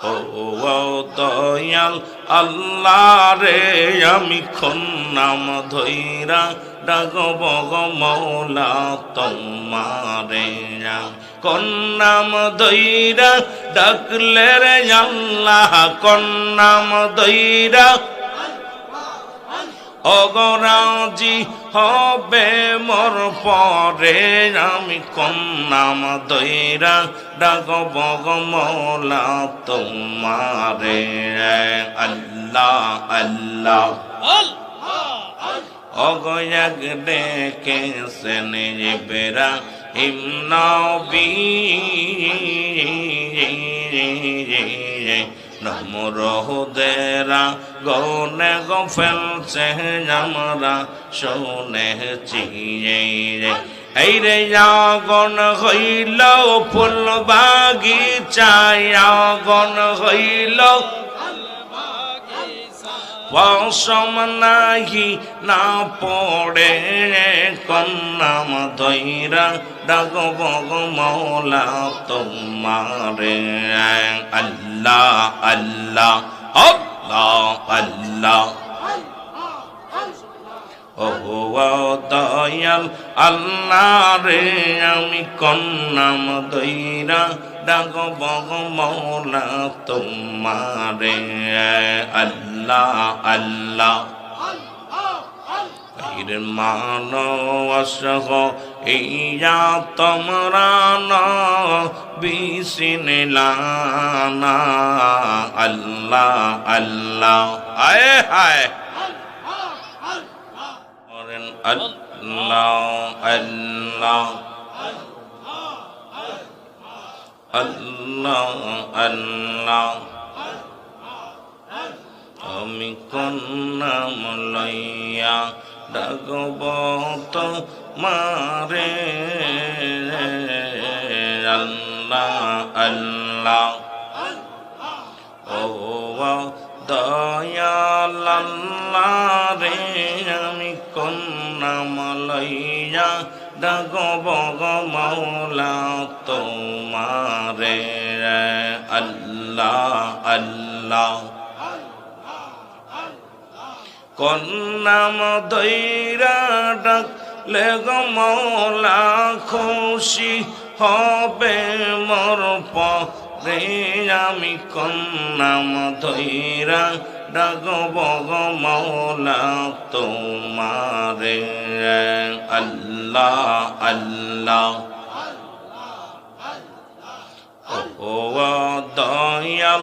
ও দয়াল আল্লাহ রে আমি নাম ধইরা ডাকব গো মৌলা তোমারে নাম ধইরা ডাকলে রে আল্লাহ নাম ধইরা অগরাজি হবে মোর পরে আমি নাম ধইরা ডাকব গো মৌলা তোমারে আল্লাহ আল্লাহ অগয়াগ ডেকেছেন বেরা হিমনবী নমরহুদেরা গনে গো ফেলছে আমরা শুনেছি এই রে আগন হইল ফুল বাগিচায় আগন হইল পশম নাহি না পড়ে নাম ধইরা ডাকব গো মৌলা তোমারে আল্লাহ আল্লাহ আল্লাহ আল্লাহ ও দয়াল আল্লাহ রে আমি নাম ধইরা ডাকব গো মৌলা তোমারে আল্লাহ আল্লাহ মানস ইয়া তোমরা বিসিনিলানা আল্লাহ আল্লাহ আয় হায় আল্লাহ আল্লাহ আল্লাহ আল্লাহ আমি নাম লইয়া ডাকব তোমারে আল্লাহ আল্লাহ ও দয়াল আল্লাহ রে আমি নাম লইয়া ডাকব গো মৌলা তোমারে আল্লাহ আল্লাহ নাম ধইরা ডাকলে গো মৌলা খুশি হবে মোর পরে আমি নাম ধইরা ডাকব গো মৌলা তোমারে আল্লাহ আল্লাহ ও দয়াল